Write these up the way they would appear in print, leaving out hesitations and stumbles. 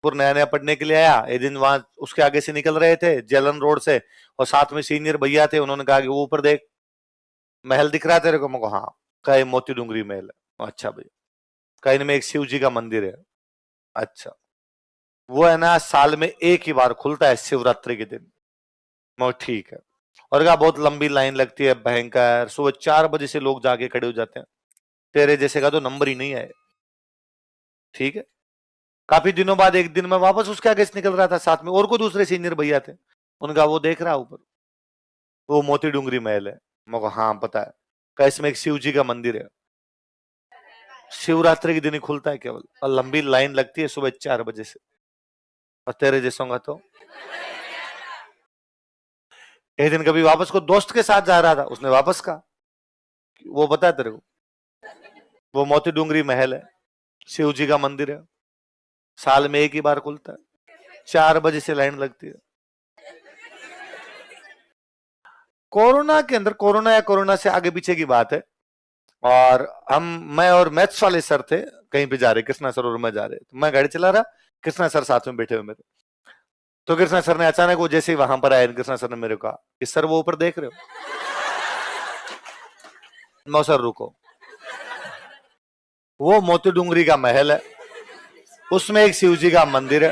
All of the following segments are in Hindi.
जयपुर नया नया पढ़ने के लिए आया, एक दिन वहां उसके आगे से निकल रहे थे जेलन रोड से, और साथ में सीनियर भैया थे, उन्होंने कहा कि वो ऊपर देख महल दिख रहा है तेरे को? मैं हाँ। कहे मोती डूंगरी महल है। अच्छा भैया। कहीं में एक शिव जी का मंदिर है। अच्छा। वो है ना साल में एक ही बार खुलता है, शिवरात्रि के दिन। मैं ठीक है। और कहा बहुत लंबी लाइन लगती है भयंकर, सुबह 4 बजे से लोग जाके खड़े हो जाते हैं, तेरे जैसे का तो नंबर ही नहीं है। ठीक है। काफी दिनों बाद एक दिन मैं वापस उसके आगे से निकल रहा था, साथ में और को दूसरे सीनियर भैया थे, उनका वो देख रहा ऊपर, वो मोती डूंगरी महल है। मैं हाँ पता है। का इसमें एक शिव जी का मंदिर है, शिवरात्रि के दिन ही खुलता है केवल, और लंबी लाइन लगती है सुबह 4 बजे से, और तेरे जैसों का तो। एक दिन कभी वापस को दोस्त के साथ जा रहा था, उसने वापस कहा वो बता तेरे को, वो मोती डूंगरी महल है, शिव जी का मंदिर है, साल में एक ही बार खुलता है, 4 बजे से लाइन लगती है। कोरोना के अंदर, कोरोना या कोरोना से आगे पीछे की बात है, और मैं और मैथ्स वाले सर थे, कहीं पे जा रहे, कृष्णा सर और मैं जा रहे, तो मैं गाड़ी चला रहा, कृष्णा सर साथ में बैठे हुए मेरे। तो कृष्णा सर ने अचानक, वो जैसे ही वहां पर आए, कृष्णा सर ने मेरे को कहा कि सर वो ऊपर देख रहे हो? नो सर रुको, वो मोती डूंगरी का महल है, उसमें एक शिव जी का मंदिर है,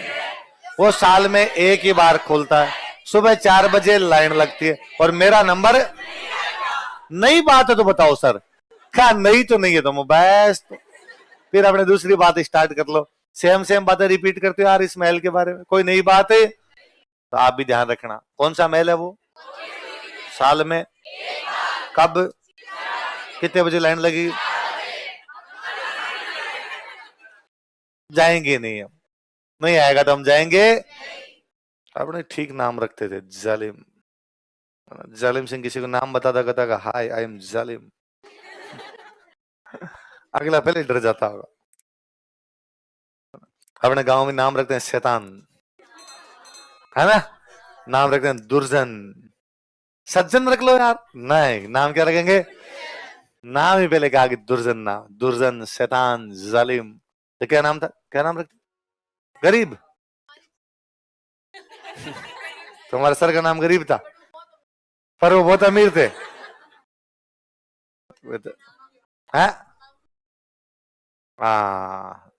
वो साल में एक ही बार खुलता है, सुबह 4 बजे लाइन लगती है, और मेरा नंबर। नई बात है तो बताओ सर। क्या नहीं तो नहीं है तो बस, तो फिर अपने दूसरी बात स्टार्ट कर लो, सेम सेम बातें रिपीट करते हो यार इस महल के बारे में, कोई नई बात है तो आप भी ध्यान रखना। कौन सा महल है वो? साल में कब, कितने बजे लाइन लगी? जाएंगे नहीं हम, नहीं आएगा तो हम जाएंगे। अपने ठीक नाम रखते थे, जालिम। जालिम सिंह किसी को नाम बताता कहता हाय आई एम जालिम, अगला पहले डर जाता होगा। अपने गांव में नाम रखते हैं शैतान, है ना? नाम रखते हैं दुर्जन। सज्जन रख लो यार, नहीं नाम क्या रखेंगे? नाम ही पहले कहा कि दुर्जन, नाम दुर्जन, शैतान, जालिम। तो क्या नाम था, क्या नाम रखते? गरीब। तुम्हारे सर का नाम गरीब था, पर वो बहुत अमीर थे। है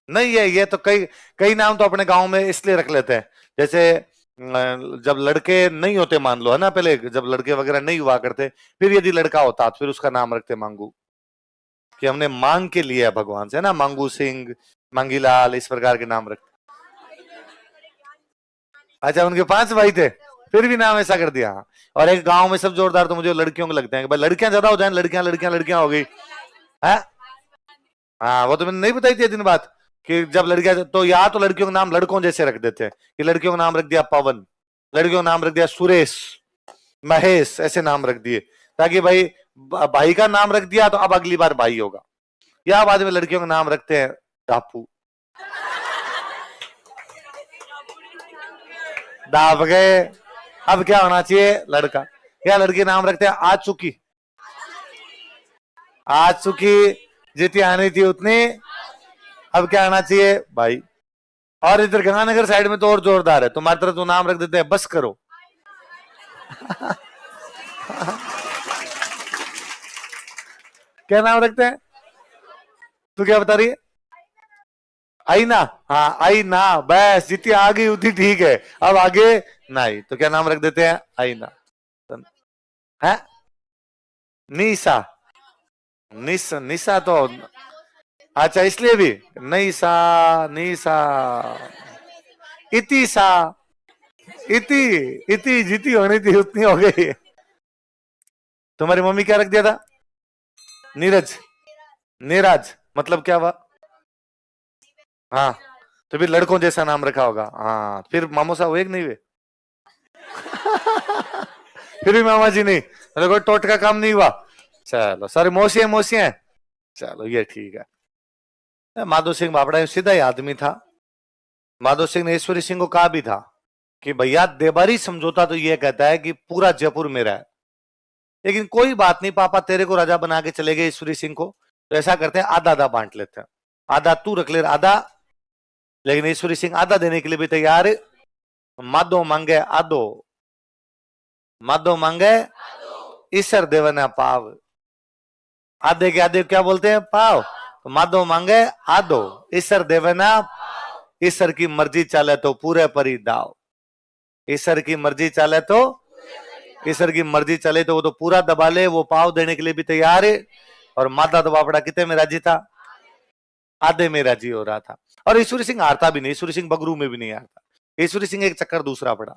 नहीं है ये तो, कई कई नाम तो अपने गांव में इसलिए रख लेते हैं, जैसे जब लड़के नहीं होते मान लो, है ना, पहले जब लड़के वगैरह नहीं हुआ करते, फिर यदि लड़का होता तो फिर उसका नाम रखते मांगू, कि हमने मांग के लिया भगवान से, है ना, मांगू सिंह, मांगीलाल, इस प्रकार के नाम रखते। अच्छा उनके 5 भाई थे, फिर भी नाम ऐसा कर दिया। और एक गांव में सब जोरदार तो मुझे लड़कियों को लगते हैं कि भाई लड़कियां ज्यादा हो जाए, लड़कियां लड़कियां लड़कियां हो गई है। हाँ वो तो मैंने नहीं बताई थी दिन बात, कि जब लड़कियां, तो या तो लड़कियों का नाम लड़कों जैसे रख देते हैं, कि लड़कियों का नाम रख दिया पवन, लड़कियों का नाम रख दिया सुरेश, महेश, ऐसे नाम रख दिए, ताकि भाई भाई का नाम रख दिया तो अब अगली बार भाई होगा। या बाद में लड़कियों का नाम रखते हैं टापू, दाब गए, अब क्या होना चाहिए लड़का, या लड़की नाम रखते हैं आ चुकी, आ चुकी, जितनी आनी थी उतनी, अब क्या आना चाहिए भाई। और इधर गंगानगर साइड में तो और जोरदार है, तुम्हारी तरफ तो नाम रख देते हैं बस करो। क्या नाम रखते हैं? तू क्या बता रही है? आईना। हाँ आईना, बस जितनी आ गई उतनी ठीक है, अब आगे नहीं, तो क्या नाम रख देते हैं? आईना। है निशा, निशा तो, अच्छा इसलिए भी निशा, निशा, इतिशा, इति, इति जितनी होनी थी उतनी हो गई। तुम्हारी मम्मी क्या रख दिया था? नीरज, नीरज, मतलब क्या हुआ? हाँ तो फिर लड़कों जैसा नाम रखा होगा। हाँ फिर मामो साहब एक नहीं हुए? फिर भी मामा जी नहीं, मतलब कोई टोट का काम नहीं हुआ। चलो सारी मौसियां मौसियां, चलो ये ठीक है। माधो सिंह बाबड़ा सीधा ही आदमी था। माधो सिंह ने ईश्वरी सिंह को कहा भी था कि भैया देबारी समझौता तो ये कहता है कि पूरा जयपुर मेरा है, लेकिन कोई बात नहीं पापा, तेरे को राजा बना के चले गए ईश्वरी सिंह को, तो ऐसा करते हैं आधा आधा बांट लेते हैं, आधा तू रख ले आधा लेकिन ईश्वरी सिंह आधा देने के लिए भी तैयार। माधो मांगे आधो, माधो मांगे ईश्वर देवना पाव। आधे के आधे क्या बोलते हैं? पाव। तो माधो मांगे आधो, ईश्वर देवना। ईश्वर की मर्जी चले तो पूरे परी दाव। ईश्वर की मर्जी चले तो, ईश्वर की मर्जी चले तो वो तो पूरा दबा ले, वो पाव देने के लिए भी तैयार है। और माधा दबा पड़ा कितने में राजी था? आधे में राजी हो रहा था। और ईश्वरी सिंह हारता भी नहीं, ईश्वरी सिंह बगरू में भी नहीं हारता। ईश्वरी सिंह एक चक्कर दूसरा पड़ा।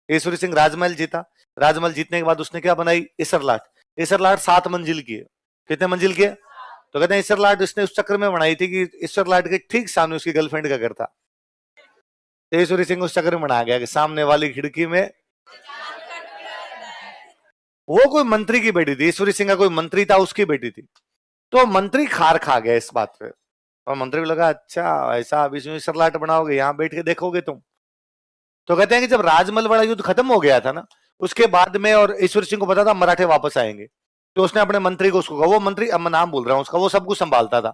ईश्वरी सिंह राजमहल जीता। राजमहल जीतने के बाद उसने क्या बनाई? ईसरलाट। ईसरलाट 7 मंजिल की है। कितने मंजिल की है? तो कहते हैं ईसरलाट इसने उस चक्कर में बनाई थी कि ईसरलाट के ठीक सामने उसकी गर्लफ्रेंड का घर था। ईश्वरी सिंह उस चक्कर में बना गया कि सामने वाली खिड़की में, वो कोई मंत्री की बेटी थी, ईश्वरी सिंह का कोई मंत्री था, उसकी बेटी थी। तो मंत्री खार खा गया इस बात पे। और मंत्री को लगा अच्छा ऐसा अब इसमें ईसरलाट बनाओगे, यहां बैठ के देखोगे तुम। तो कहते हैं कि जब राजमहल वाला युद्ध खत्म हो गया था ना, उसके बाद में, और ईश्वर सिंह को पता था मराठे वापस आएंगे, तो उसने अपने मंत्री को, उसको कहा, वो मंत्री, अब मैं नाम बोल रहा हूँ उसका, वो सब कुछ संभालता था,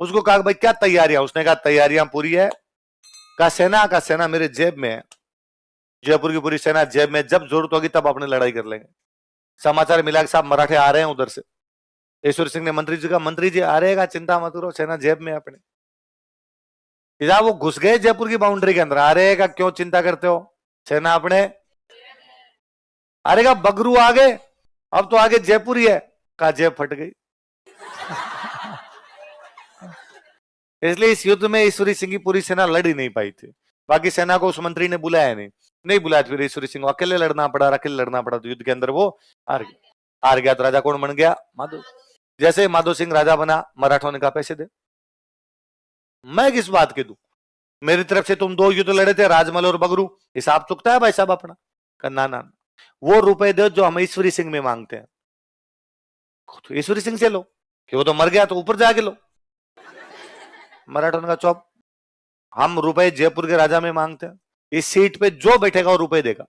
उसको कहा भाई क्या तैयारियां? उसने कहा तैयारियां पूरी है। कहा सेना? का सेना मेरे जेब में है, जयपुर की पूरी सेना जेब में, जब जरूरत होगी तब अपने लड़ाई कर लेंगे। समाचार मिला कि साहब मराठे आ रहे हैं उधर से। ईश्वर सिंह ने मंत्री जी का, मंत्री जी आ रहेगा, चिंता मत करो, सेना जेब में अपने। वो घुस गए जयपुर की बाउंड्री के अंदर, आ रहेगा, क्यों चिंता करते हो, सेना अपने। अरे का बगरू आ गए, अब तो आगे जयपुर ही है। का जेब फट गई। इसलिए इस युद्ध में ईश्वरी सिंह की पूरी सेना लड़ ही नहीं पाई थी। बाकी सेना को उस मंत्री ने बुलाया नहीं बुलाया, फिर ईश्वरी सिंह को अकेले लड़ना पड़ा, अकेले लड़ना पड़ा। तो युद्ध के अंदर वो हार गया। तो राजा कौन बन गया? माधो। जैसे माधो सिंह राजा बना, मराठों ने कहा पैसे दे। मैं किस बात के दूं? मेरी तरफ से तुम 2 युद्ध लड़े थे, राजमहल और बगरू, हिसाब चुकता है भाई साहब अपना। ना ना, वो रुपए दो जो हम ईश्वरी सिंह में मांगते हैं। तो ईश्वरी सिंह से लो, कि वो तो मर गया, तो ऊपर जाके लो। मराठों का चौप, हम रुपए जयपुर के राजा में मांगते हैं, इस सीट पे जो बैठेगा वो रुपए देगा।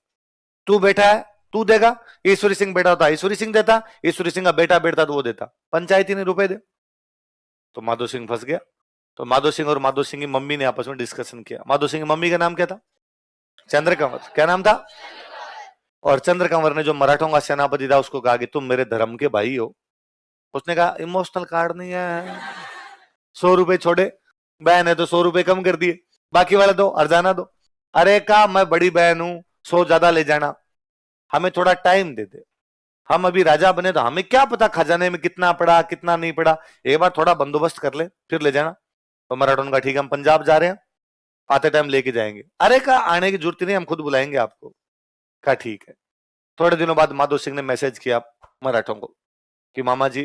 तू बैठा है, तू देगा। ईश्वरी सिंह बैठा होता, ईश्वरी सिंह देता। ईश्वरी सिंह का बेटा बैठता तो वो देता। पंचायती ने रुपए दे। तो माधो सिंह फंस गया। तो माधो सिंह और माधो सिंह की मम्मी ने आपस में डिस्कशन किया। माधो सिंह की मम्मी का नाम क्या था? चंद्रकंवर। क्या नाम था? और चंद्रकंवर ने जो मराठों का सेनापति था उसको कहा कि तुम मेरे धर्म के भाई हो। उसने कहा इमोशनल कार्ड नहीं है, 100 रुपए छोड़े, बहन है तो 100 रुपए कम कर दिए, बाकी वाले दो, अर्जाना दो। अरे कहा मैं बड़ी बहन हूं, 100 ज्यादा ले जाना, हमें थोड़ा टाइम दे दे, हम अभी राजा बने तो हमें क्या पता खजाने में कितना पड़ा कितना नहीं पड़ा, एक बार थोड़ा बंदोबस्त कर ले फिर ले जाना। तो मराठों का ठीक है, हम पंजाब जा रहे हैं, आते टाइम लेके जाएंगे। अरे कहा आने की जरूरत नहीं, हम खुद बुलाएंगे आपको। कहा ठीक है। थोड़े दिनों बाद माधो सिंह ने मैसेज किया मराठों को कि मामा जी,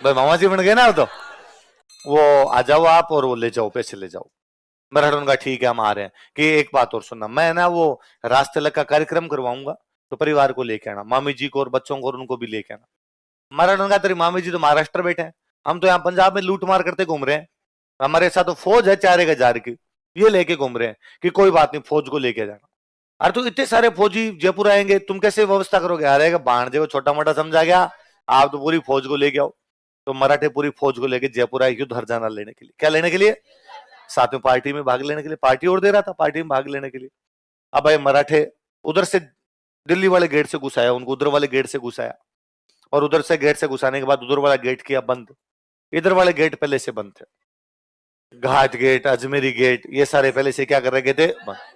भाई मामा जी बन गए ना, तो वो आ जाओ आप और वो ले जाओ, पैसे ले जाओ। मराठों का ठीक है हम आ रहे हैं। कि एक बात और सुनना, मैं ना वो रास्ते लग का कार्यक्रम करवाऊंगा, तो परिवार को लेके आना, मामी जी को और बच्चों को और उनको भी लेके आना। मराठों का तेरी मामी जी तो महाराष्ट्र बैठे हैं, हम तो यहाँ पंजाब में लूट मार करते घूम रहे हैं, हमारे साथ तो फौज है 4,000 की, ये लेके घूम रहे हैं कि कोई बात नहीं फौज को लेके जाना। अरे तो इतने सारे फौजी जयपुर आएंगे, तुम कैसे व्यवस्था करोगे? अरे भाणजे को छोटा मोटा समझा गया, आप तो पूरी फौज को लेके आओ। तो मराठे पूरी फौज को लेके जयपुर आए युद्ध हरजाना लेने के लिए। क्या लेने के लिए? साथ में पार्टी में भाग लेने के लिए, पार्टी और दे रहा था पार्टी में भाग लेने के लिए। अब भाई मराठे उधर से दिल्ली वाले गेट से घुसाया, उनको उधर वाले गेट से घुसाया, और उधर से गेट से घुसाने के बाद उधर वाला गेट किया बंद, इधर वाले गेट पहले से बंद थे, घाट गेट, अजमेरी गेट, ये सारे पहले से क्या कर रखे थे? बंद।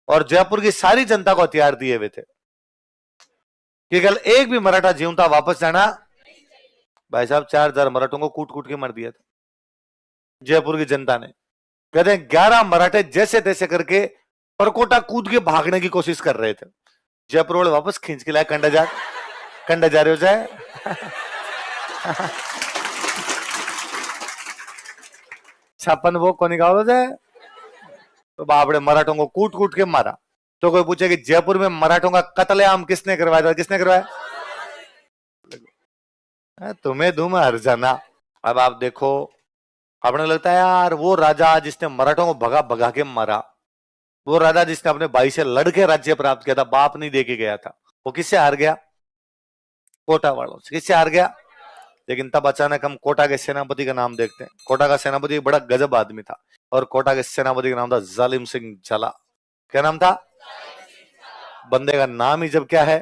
और जयपुर की सारी जनता को हथियार दिए हुए थे कि कल एक भी मराठा जीवता वापस जाना। भाई साहब 4,000 मराठों को कूट कूट के मार दिया था जयपुर की जनता ने। कहते हैं 11 मराठे जैसे तैसे करके परकोटा कूद के भागने की कोशिश कर रहे थे, जयपुर वाले वापस खींच के लाए, कंडा जा रहे हो जाए। छप्पन वो को निकालो जाए। तो बापड़े मराठों को कूट कूट के मारा। तो कोई पूछे कि जयपुर में मराठों का कत्लेआम किसने करवाया था? किसने करवाया? तुम्हें धूम हर जाना। अब आप देखो, आपने लगता है यार वो राजा जिसने मराठों को भगा भगा के मारा, वो राजा जिसने अपने भाई से लड़के राज्य प्राप्त किया था, बाप नहीं दे के गया था, वो किससे हार गया? कोटा वालों से। किससे हार गया? लेकिन तब अचानक हम कोटा के सेनापति का नाम देखते हैं। कोटा का सेनापति बड़ा गजब आदमी था, और कोटा के सेनापति का नाम था जालिम सिंह झाला। क्या नाम था? बंदे का नाम ही जब क्या है,